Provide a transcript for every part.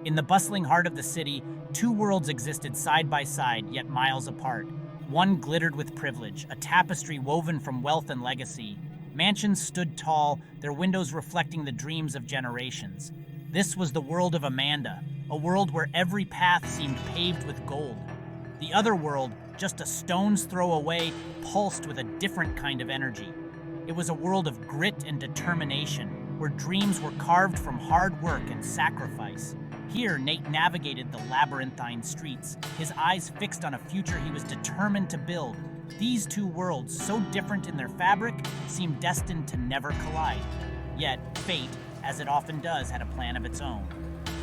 In the bustling heart of the city, two worlds existed side by side, yet miles apart. One glittered with privilege, a tapestry woven from wealth and legacy. Mansions stood tall, their windows reflecting the dreams of generations. This was the world of Amanda, a world where every path seemed paved with gold. The other world, just a stone's throw away, pulsed with a different kind of energy. It was a world of grit and determination, where dreams were carved from hard work and sacrifice. Here, Nate navigated the labyrinthine streets, his eyes fixed on a future he was determined to build. These two worlds, so different in their fabric, seemed destined to never collide. Yet, fate, as it often does, had a plan of its own.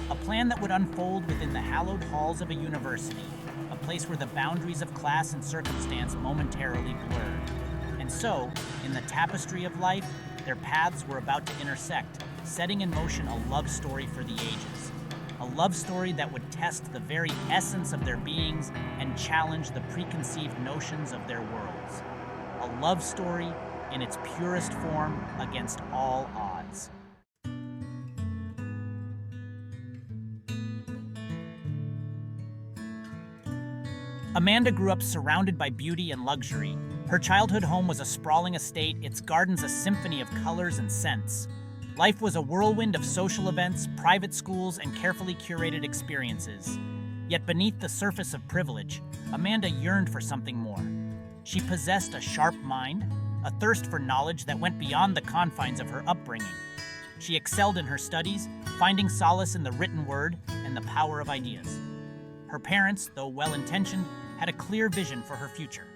A plan that would unfold within the hallowed halls of a university, a place where the boundaries of class and circumstance momentarily blurred. And so, in the tapestry of life, their paths were about to intersect, setting in motion a love story for the ages. A love story that would test the very essence of their beings and challenge the preconceived notions of their worlds. A love story in its purest form against all odds. Amanda grew up surrounded by beauty and luxury. Her childhood home was a sprawling estate, its gardens a symphony of colors and scents. Life was a whirlwind of social events, private schools, and carefully curated experiences. Yet beneath the surface of privilege, Amanda yearned for something more. She possessed a sharp mind, a thirst for knowledge that went beyond the confines of her upbringing. She excelled in her studies, finding solace in the written word and the power of ideas. Her parents, though well-intentioned, had a clear vision for her future.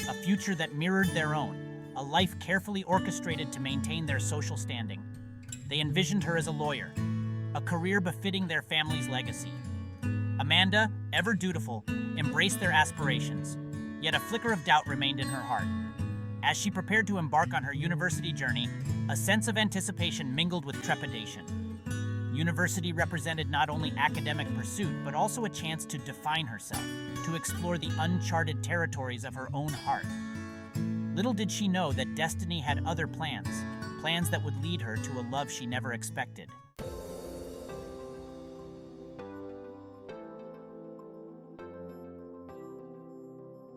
A future that mirrored their own, a life carefully orchestrated to maintain their social standing. They envisioned her as a lawyer, a career befitting their family's legacy. Amanda, ever dutiful, embraced their aspirations, yet a flicker of doubt remained in her heart. As she prepared to embark on her university journey, a sense of anticipation mingled with trepidation. University represented not only academic pursuit, but also a chance to define herself, to explore the uncharted territories of her own heart. Little did she know that destiny had other plans, plans that would lead her to a love she never expected.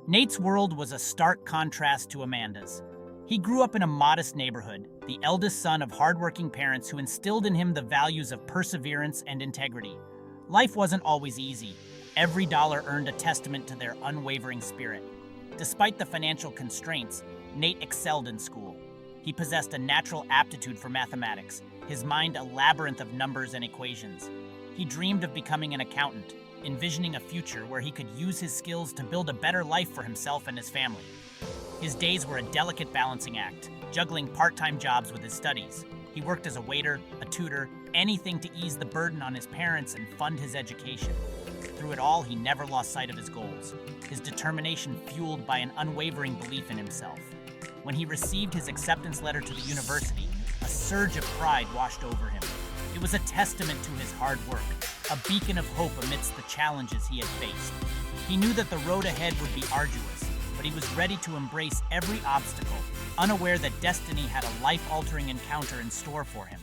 Nate's world was a stark contrast to Amanda's. He grew up in a modest neighborhood, the eldest son of hardworking parents who instilled in him the values of perseverance and integrity. Life wasn't always easy. Every dollar earned a testament to their unwavering spirit. Despite the financial constraints, Nate excelled in school. He possessed a natural aptitude for mathematics, his mind a labyrinth of numbers and equations. He dreamed of becoming an accountant, envisioning a future where he could use his skills to build a better life for himself and his family. His days were a delicate balancing act, juggling part-time jobs with his studies. He worked as a waiter, a tutor, anything to ease the burden on his parents and fund his education. Through it all, he never lost sight of his goals, his determination fueled by an unwavering belief in himself. When he received his acceptance letter to the university, a surge of pride washed over him. It was a testament to his hard work, a beacon of hope amidst the challenges he had faced. He knew that the road ahead would be arduous, but he was ready to embrace every obstacle, unaware that destiny had a life-altering encounter in store for him.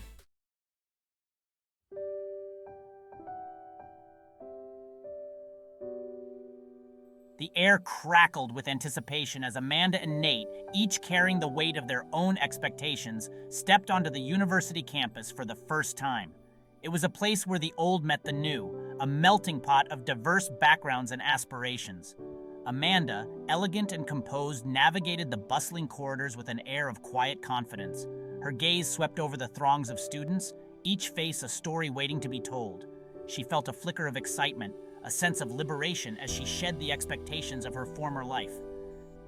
The air crackled with anticipation as Amanda and Nate, each carrying the weight of their own expectations, stepped onto the university campus for the first time. It was a place where the old met the new, a melting pot of diverse backgrounds and aspirations. Amanda, elegant and composed, navigated the bustling corridors with an air of quiet confidence. Her gaze swept over the throngs of students, each face a story waiting to be told. She felt a flicker of excitement, a sense of liberation as she shed the expectations of her former life.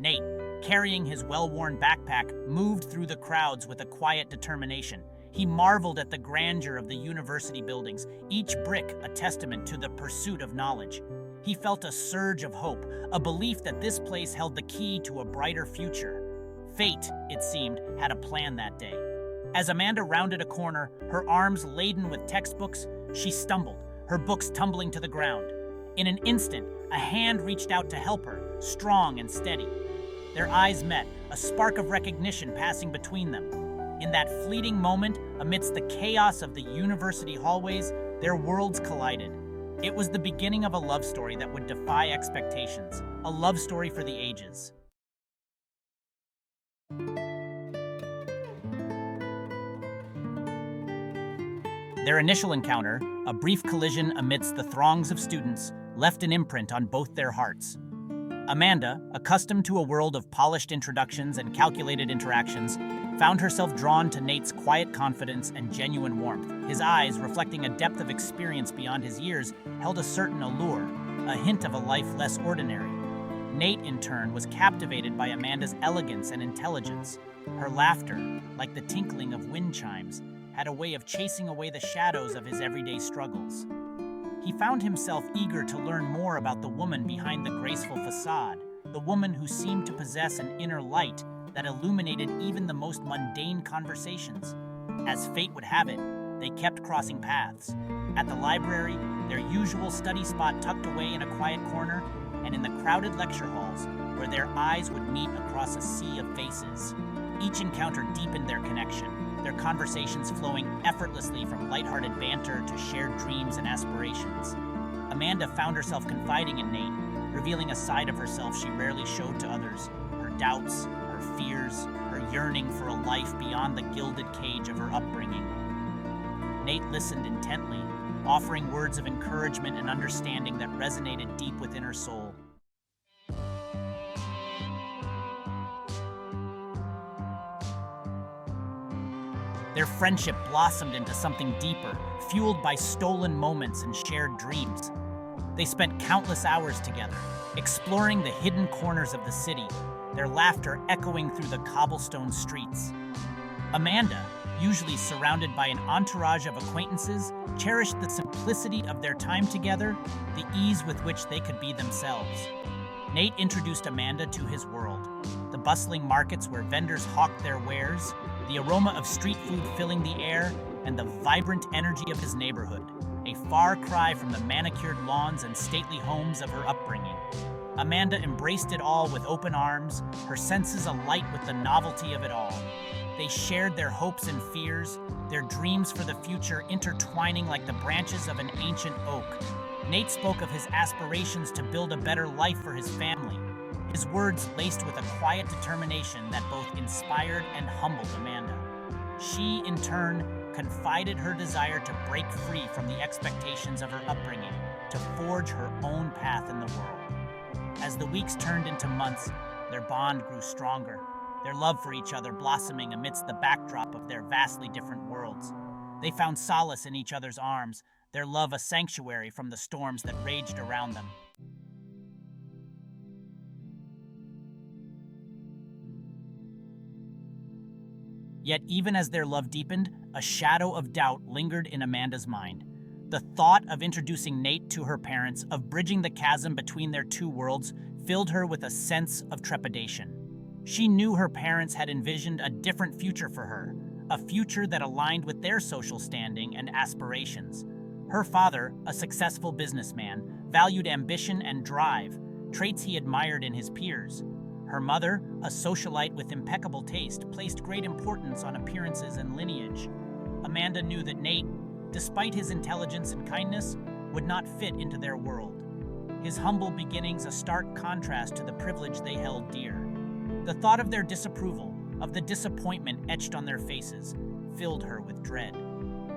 Nate, carrying his well-worn backpack, moved through the crowds with a quiet determination. He marveled at the grandeur of the university buildings, each brick a testament to the pursuit of knowledge. He felt a surge of hope, a belief that this place held the key to a brighter future. Fate, it seemed, had a plan that day. As Amanda rounded a corner, her arms laden with textbooks, she stumbled, her books tumbling to the ground. In an instant, a hand reached out to help her, strong and steady. Their eyes met, a spark of recognition passing between them. In that fleeting moment, amidst the chaos of the university hallways, Their worlds collided. It was the beginning of a love story that would defy expectations, a love story for the ages. Their initial encounter, a brief collision amidst the throngs of students, left an imprint on both their hearts. Amanda, accustomed to a world of polished introductions and calculated interactions, found herself drawn to Nate's quiet confidence and genuine warmth. His eyes, reflecting a depth of experience beyond his years, held a certain allure, a hint of a life less ordinary. Nate, in turn, was captivated by Amanda's elegance and intelligence. Her laughter, like the tinkling of wind chimes, had a way of chasing away the shadows of his everyday struggles. He found himself eager to learn more about the woman behind the graceful facade, the woman who seemed to possess an inner light that illuminated even the most mundane conversations. As fate would have it, they kept crossing paths. At the library, their usual study spot tucked away in a quiet corner, and in the crowded lecture halls, where their eyes would meet across a sea of faces. Each encounter deepened their connection, their conversations flowing effortlessly from lighthearted banter to shared dreams and aspirations. Amanda found herself confiding in Nate, revealing a side of herself she rarely showed to others, her doubts, her fears, her yearning for a life beyond the gilded cage of her upbringing. Nate listened intently, offering words of encouragement and understanding that resonated deep within her soul. Their friendship blossomed into something deeper, fueled by stolen moments and shared dreams. They spent countless hours together, exploring the hidden corners of the city, their laughter echoing through the cobblestone streets. Amanda, usually surrounded by an entourage of acquaintances, cherished the simplicity of their time together, the ease with which they could be themselves. Nate introduced Amanda to his world, the bustling markets where vendors hawked their wares, the aroma of street food filling the air, and the vibrant energy of his neighborhood, a far cry from the manicured lawns and stately homes of her upbringing. Amanda embraced it all with open arms, her senses alight with the novelty of it all. They shared their hopes and fears, their dreams for the future intertwining like the branches of an ancient oak. Nate spoke of his aspirations to build a better life for his family, his words laced with a quiet determination that both inspired and humbled Amanda. She, in turn, confided her desire to break free from the expectations of her upbringing, to forge her own path in the world. As the weeks turned into months, their bond grew stronger, their love for each other blossoming amidst the backdrop of their vastly different worlds. They found solace in each other's arms, their love a sanctuary from the storms that raged around them. Yet even as their love deepened, a shadow of doubt lingered in Amanda's mind. The thought of introducing Nate to her parents, of bridging the chasm between their two worlds, filled her with a sense of trepidation. She knew her parents had envisioned a different future for her, a future that aligned with their social standing and aspirations. Her father, a successful businessman, valued ambition and drive, traits he admired in his peers. Her mother, a socialite with impeccable taste, placed great importance on appearances and lineage. Amanda knew that Nate, despite his intelligence and kindness, would not fit into their world. His humble beginnings a stark contrast to the privilege they held dear. The thought of their disapproval, of the disappointment etched on their faces, filled her with dread.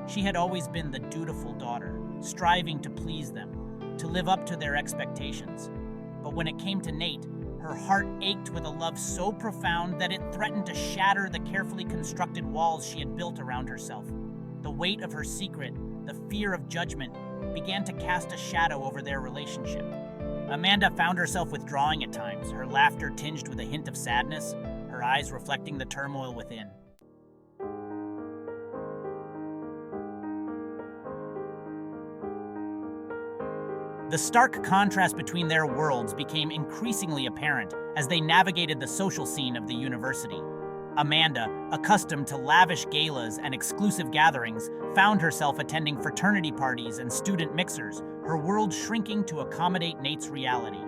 She had always been the dutiful daughter, striving to please them, to live up to their expectations. But when it came to Nate, her heart ached with a love so profound that it threatened to shatter the carefully constructed walls she had built around herself. The weight of her secret, the fear of judgment, began to cast a shadow over their relationship. Amanda found herself withdrawing at times, her laughter tinged with a hint of sadness, her eyes reflecting the turmoil within. The stark contrast between their worlds became increasingly apparent as they navigated the social scene of the university. Amanda, accustomed to lavish galas and exclusive gatherings, found herself attending fraternity parties and student mixers, her world shrinking to accommodate Nate's reality.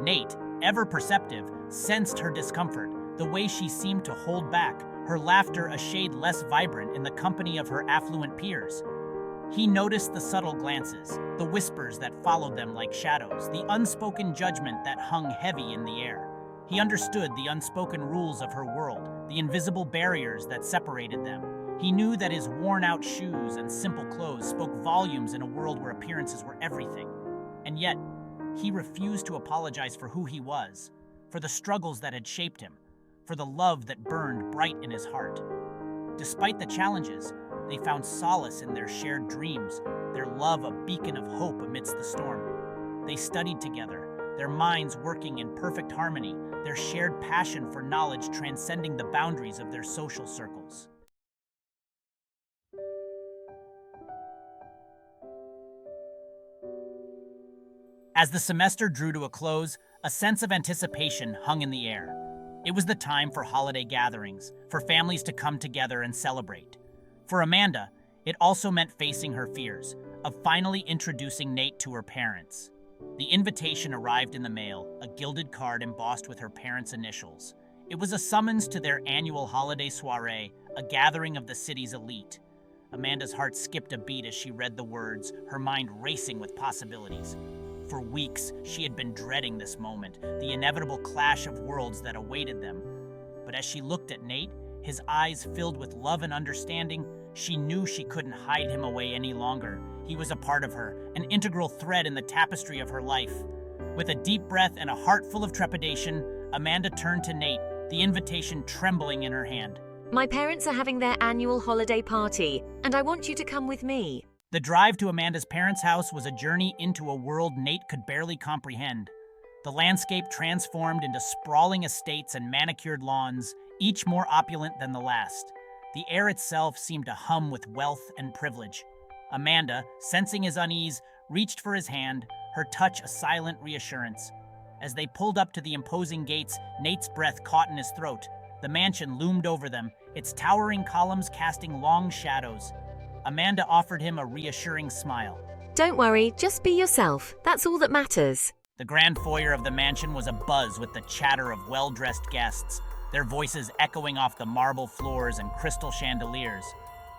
Nate, ever perceptive, sensed her discomfort, the way she seemed to hold back, her laughter a shade less vibrant in the company of her affluent peers. He noticed the subtle glances, the whispers that followed them like shadows, the unspoken judgment that hung heavy in the air. He understood the unspoken rules of her world, the invisible barriers that separated them. He knew that his worn-out shoes and simple clothes spoke volumes in a world where appearances were everything. And yet, he refused to apologize for who he was, for the struggles that had shaped him, for the love that burned bright in his heart. Despite the challenges, they found solace in their shared dreams, their love a beacon of hope amidst the storm. They studied together, their minds working in perfect harmony, their shared passion for knowledge transcending the boundaries of their social circles. As the semester drew to a close, a sense of anticipation hung in the air. It was the time for holiday gatherings, for families to come together and celebrate. For Amanda, it also meant facing her fears, of finally introducing Nate to her parents. The invitation arrived in the mail, a gilded card embossed with her parents' initials. It was a summons to their annual holiday soiree, a gathering of the city's elite. Amanda's heart skipped a beat as she read the words, her mind racing with possibilities. For weeks, she had been dreading this moment, the inevitable clash of worlds that awaited them. But as she looked at Nate, his eyes filled with love and understanding, she knew she couldn't hide him away any longer. He was a part of her, an integral thread in the tapestry of her life. With a deep breath and a heart full of trepidation, Amanda turned to Nate, the invitation trembling in her hand. My parents are having their annual holiday party, and I want you to come with me. The drive to Amanda's parents' house was a journey into a world Nate could barely comprehend. The landscape transformed into sprawling estates and manicured lawns, each more opulent than the last. The air itself seemed to hum with wealth and privilege. Amanda, sensing his unease, reached for his hand, her touch a silent reassurance. As they pulled up to the imposing gates, Nate's breath caught in his throat. The mansion loomed over them, its towering columns casting long shadows. Amanda offered him a reassuring smile. Don't worry, just be yourself. That's all that matters. The grand foyer of the mansion was abuzz with the chatter of well-dressed guests, their voices echoing off the marble floors and crystal chandeliers.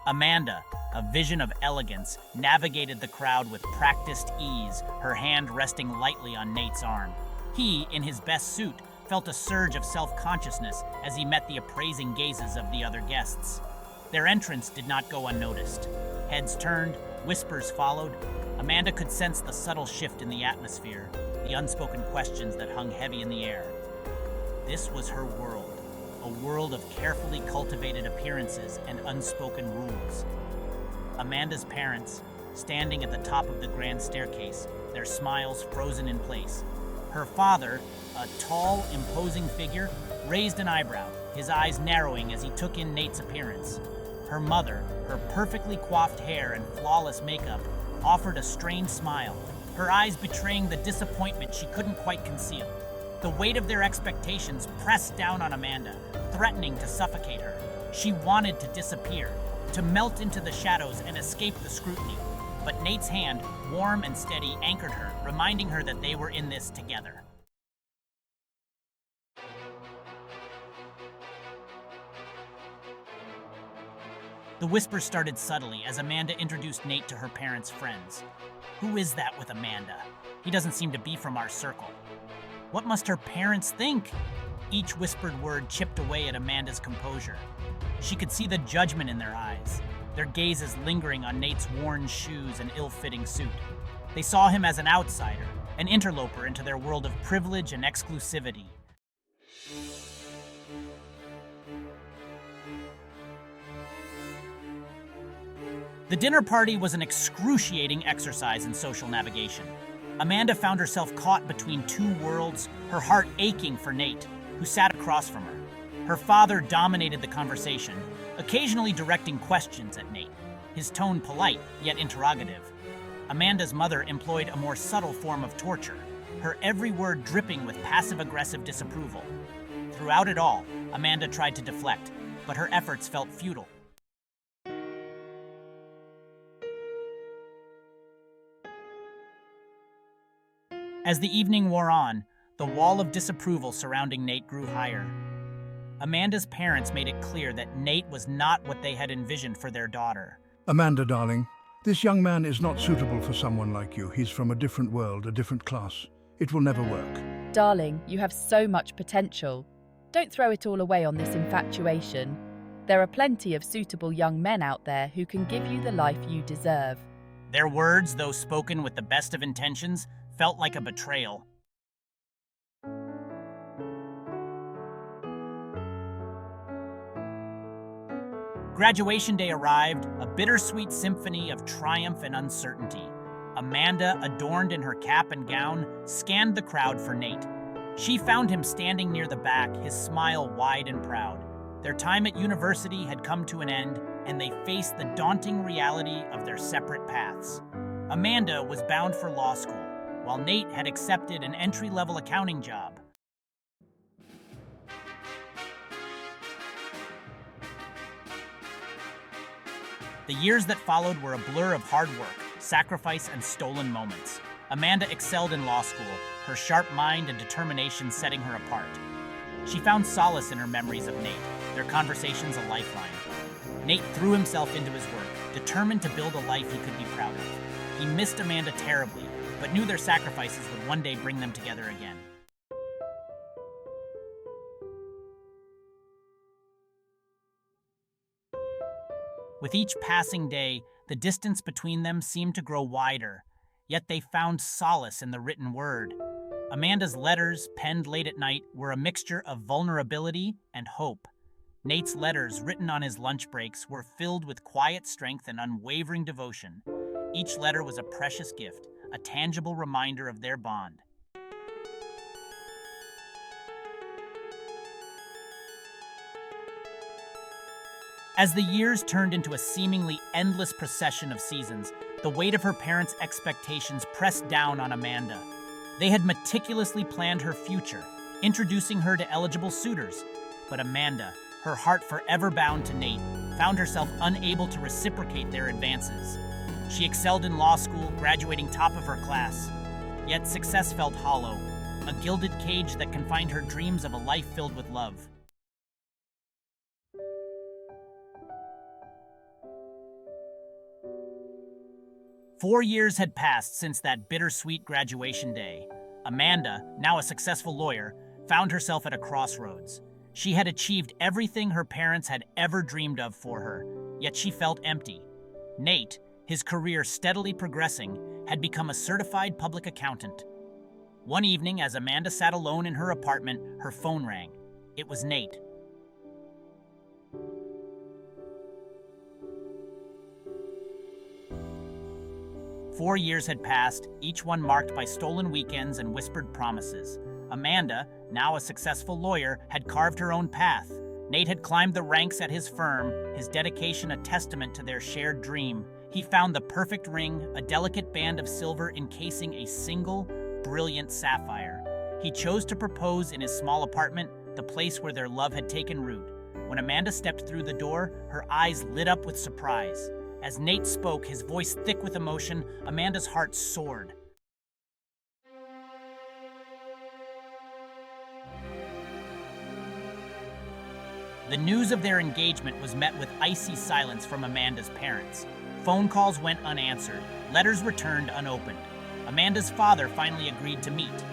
Amanda, a vision of elegance, navigated the crowd with practiced ease, her hand resting lightly on Nate's arm. He, in his best suit, felt a surge of self-consciousness as he met the appraising gazes of the other guests. Their entrance did not go unnoticed. Heads turned, whispers followed. Amanda could sense the subtle shift in the atmosphere, the unspoken questions that hung heavy in the air. This was her world, a world of carefully cultivated appearances and unspoken rules. Amanda's parents, standing at the top of the grand staircase, their smiles frozen in place. Her father, a tall, imposing figure, raised an eyebrow, his eyes narrowing as he took in Nate's appearance. Her mother, her perfectly coiffed hair and flawless makeup, offered a strained smile, her eyes betraying the disappointment she couldn't quite conceal. The weight of their expectations pressed down on Amanda, threatening to suffocate her. She wanted to disappear, to melt into the shadows and escape the scrutiny. But Nate's hand, warm and steady, anchored her, reminding her that they were in this together. The whisper started subtly as Amanda introduced Nate to her parents' friends. Who is that with Amanda? He doesn't seem to be from our circle. What must her parents think? Each whispered word chipped away at Amanda's composure. She could see the judgment in their eyes, their gazes lingering on Nate's worn shoes and ill-fitting suit. They saw him as an outsider, an interloper into their world of privilege and exclusivity. The dinner party was an excruciating exercise in social navigation. Amanda found herself caught between two worlds, her heart aching for Nate, who sat across from her. Her father dominated the conversation, occasionally directing questions at Nate, his tone polite yet interrogative. Amanda's mother employed a more subtle form of torture, her every word dripping with passive-aggressive disapproval. Throughout it all, Amanda tried to deflect, but her efforts felt futile. As the evening wore on, the wall of disapproval surrounding Nate grew higher. Amanda's parents made it clear that Nate was not what they had envisioned for their daughter. Amanda, darling, This young man is not suitable for someone like you. He's from a different world, a different class. It will never work. Darling, you have so much potential. Don't throw it all away on this infatuation. There are plenty of suitable young men out there who can give you the life you deserve. Their words, though spoken with the best of intentions, felt like a betrayal. Graduation day arrived, a bittersweet symphony of triumph and uncertainty. Amanda, adorned in her cap and gown, scanned the crowd for Nate. She found him standing near the back, his smile wide and proud. Their time at university had come to an end, and they faced the daunting reality of their separate paths. Amanda was bound for law school, while Nate had accepted an entry-level accounting job. The years that followed were a blur of hard work, sacrifice, and stolen moments. Amanda excelled in law school, her sharp mind and determination setting her apart. She found solace in her memories of Nate, their conversations a lifeline. Nate threw himself into his work, determined to build a life he could be proud of. He missed Amanda terribly, but knew their sacrifices would one day bring them together again. With each passing day, the distance between them seemed to grow wider, yet they found solace in the written word. Amanda's letters, penned late at night, were a mixture of vulnerability and hope. Nate's letters, written on his lunch breaks, were filled with quiet strength and unwavering devotion. Each letter was a precious gift, a tangible reminder of their bond. As the years turned into a seemingly endless procession of seasons, the weight of her parents' expectations pressed down on Amanda. They had meticulously planned her future, introducing her to eligible suitors. But Amanda, her heart forever bound to Nate, found herself unable to reciprocate their advances. She excelled in law school, graduating top of her class. Yet success felt hollow, a gilded cage that confined her dreams of a life filled with love. Four years had passed since that bittersweet graduation day. Amanda, now a successful lawyer, found herself at a crossroads. She had achieved everything her parents had ever dreamed of for her, yet she felt empty. Nate, his career steadily progressing, had become a certified public accountant. One evening, as Amanda sat alone in her apartment, her phone rang. It was Nate. 4 years had passed, each one marked by stolen weekends and whispered promises. Amanda, now a successful lawyer, had carved her own path. Nate had climbed the ranks at his firm, his dedication a testament to their shared dream. He found the perfect ring, a delicate band of silver encasing a single, brilliant sapphire. He chose to propose in his small apartment, the place where their love had taken root. When Amanda stepped through the door, her eyes lit up with surprise. As Nate spoke, his voice thick with emotion, Amanda's heart soared. The news of their engagement was met with icy silence from Amanda's parents. Phone calls went unanswered, letters returned unopened. Amanda's father finally agreed to meet.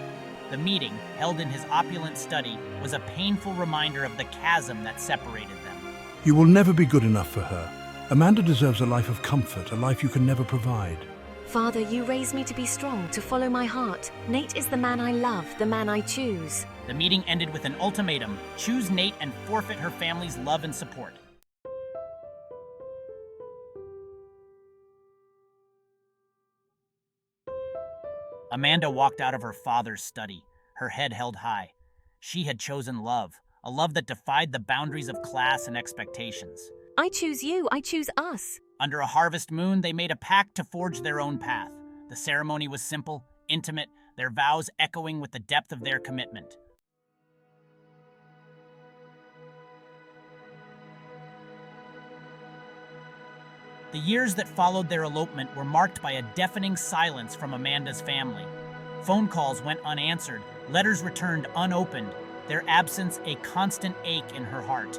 The meeting, held in his opulent study, was a painful reminder of the chasm that separated them. You will never be good enough for her. Amanda deserves a life of comfort, a life you can never provide. Father, you raised me to be strong, to follow my heart. Nate is the man I love, the man I choose. The meeting ended with an ultimatum: choose Nate and forfeit her family's love and support. Amanda walked out of her father's study, her head held high. She had chosen love, a love that defied the boundaries of class and expectations. I choose you, I choose us. Under a harvest moon, they made a pact to forge their own path. The ceremony was simple, intimate, their vows echoing with the depth of their commitment. The years that followed their elopement were marked by a deafening silence from Amanda's family. Phone calls went unanswered, letters returned unopened, their absence a constant ache in her heart.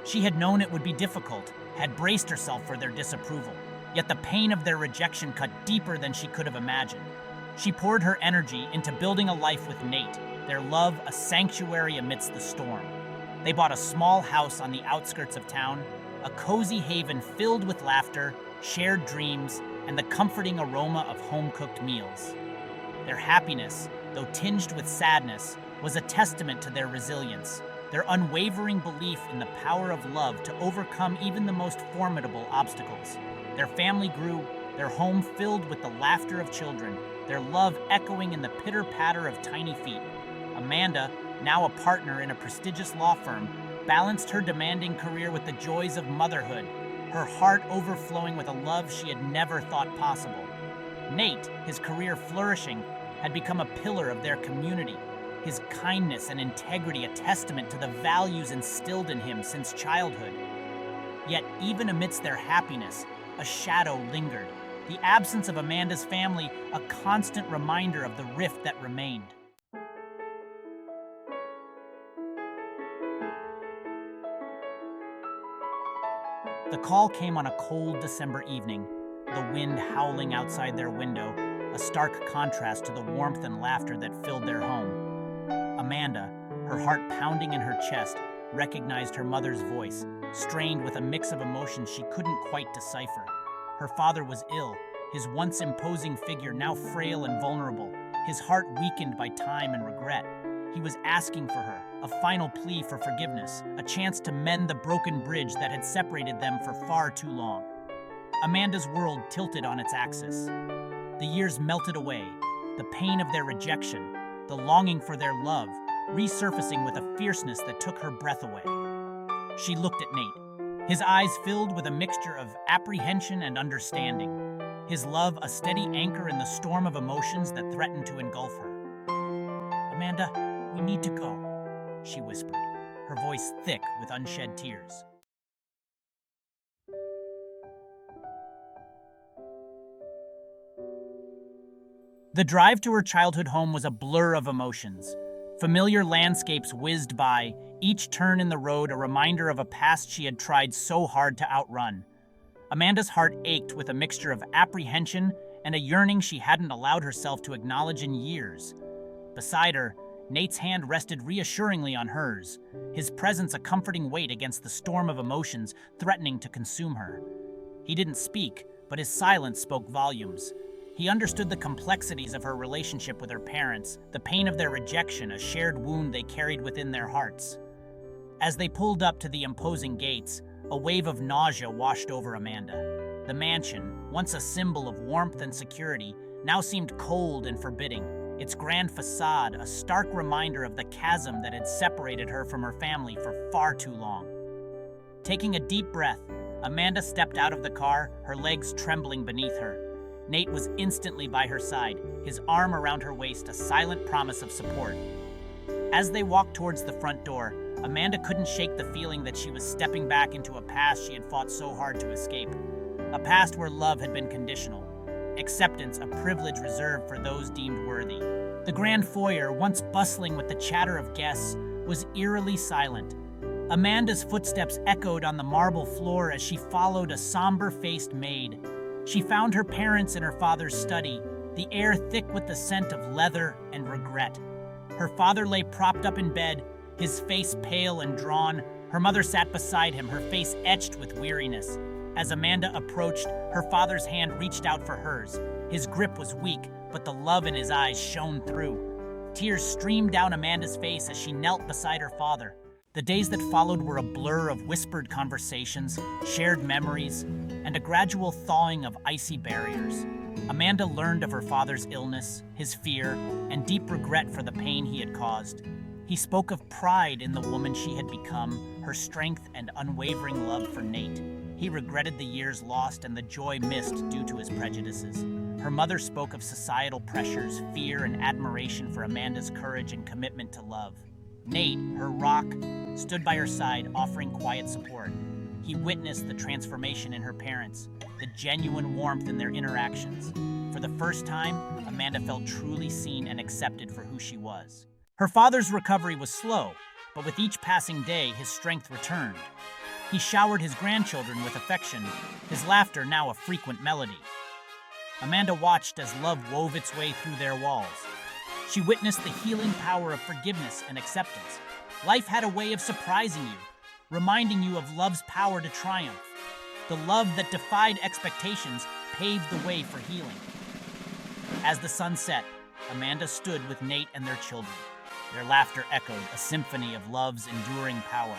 She had known it would be difficult, had braced herself for their disapproval. yet the pain of their rejection cut deeper than she could have imagined. She poured her energy into building a life with Nate, their love a sanctuary amidst the storm. They bought a small house on the outskirts of town, a cozy haven filled with laughter, shared dreams, and the comforting aroma of home-cooked meals. Their happiness, though tinged with sadness, was a testament to their resilience, their unwavering belief in the power of love to overcome even the most formidable obstacles. Their family grew, their home filled with the laughter of children, their love echoing in the pitter-patter of tiny feet. Amanda, now a partner in a prestigious law firm, balanced her demanding career with the joys of motherhood, her heart overflowing with a love she had never thought possible. Nate, his career flourishing, had become a pillar of their community, his kindness and integrity a testament to the values instilled in him since childhood. Yet, even amidst their happiness, a shadow lingered, the absence of Amanda's family a constant reminder of the rift that remained. The call came on a cold December evening, the wind howling outside their window, a stark contrast to the warmth and laughter that filled their home. Amanda, her heart pounding in her chest, recognized her mother's voice, strained with a mix of emotions she couldn't quite decipher. Her father was ill, his once imposing figure now frail and vulnerable, his heart weakened by time and regret. He was asking for her, a final plea for forgiveness, a chance to mend the broken bridge that had separated them for far too long. Amanda's world tilted on its axis. The years melted away, the pain of their rejection, the longing for their love, resurfacing with a fierceness that took her breath away. She looked at Nate, his eyes filled with a mixture of apprehension and understanding, his love a steady anchor in the storm of emotions that threatened to engulf her. "Amanda, we need to go," she whispered, her voice thick with unshed tears. The drive to her childhood home was a blur of emotions. Familiar landscapes whizzed by, each turn in the road a reminder of a past she had tried so hard to outrun. Amanda's heart ached with a mixture of apprehension and a yearning she hadn't allowed herself to acknowledge in years. Beside her, Nate's hand rested reassuringly on hers, his presence a comforting weight against the storm of emotions threatening to consume her. He didn't speak, but his silence spoke volumes. He understood the complexities of her relationship with her parents, the pain of their rejection, a shared wound they carried within their hearts. As they pulled up to the imposing gates, a wave of nausea washed over Amanda. The mansion, once a symbol of warmth and security, now seemed cold and forbidding, its grand facade a stark reminder of the chasm that had separated her from her family for far too long. Taking a deep breath, Amanda stepped out of the car, her legs trembling beneath her. Nate was instantly by her side, his arm around her waist, a silent promise of support. As they walked towards the front door, Amanda couldn't shake the feeling that she was stepping back into a past she had fought so hard to escape. A past where love had been conditional, acceptance a privilege reserved for those deemed worthy. The grand foyer, once bustling with the chatter of guests, was eerily silent. Amanda's footsteps echoed on the marble floor as she followed a somber-faced maid. She found her parents in her father's study, the air thick with the scent of leather and regret. Her father lay propped up in bed, his face pale and drawn. Her mother sat beside him, her face etched with weariness. As Amanda approached, her father's hand reached out for hers. His grip was weak, but the love in his eyes shone through. Tears streamed down Amanda's face as she knelt beside her father. The days that followed were a blur of whispered conversations, shared memories, and a gradual thawing of icy barriers. Amanda learned of her father's illness, his fear, and deep regret for the pain he had caused. He spoke of pride in the woman she had become, her strength and unwavering love for Nate. He regretted the years lost and the joy missed due to his prejudices. Her mother spoke of societal pressures, fear, and admiration for Amanda's courage and commitment to love. Nate, her rock, stood by her side, offering quiet support. He witnessed the transformation in her parents, the genuine warmth in their interactions. For the first time, Amanda felt truly seen and accepted for who she was. Her father's recovery was slow, but with each passing day, his strength returned. He showered his grandchildren with affection, his laughter now a frequent melody. Amanda watched as love wove its way through their walls. She witnessed the healing power of forgiveness and acceptance. Life had a way of surprising you, reminding you of love's power to triumph. The love that defied expectations paved the way for healing. As the sun set, Amanda stood with Nate and their children. Their laughter echoed, a symphony of love's enduring power.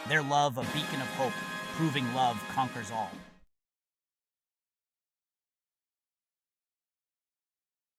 Their love a beacon of hope, proving love conquers all.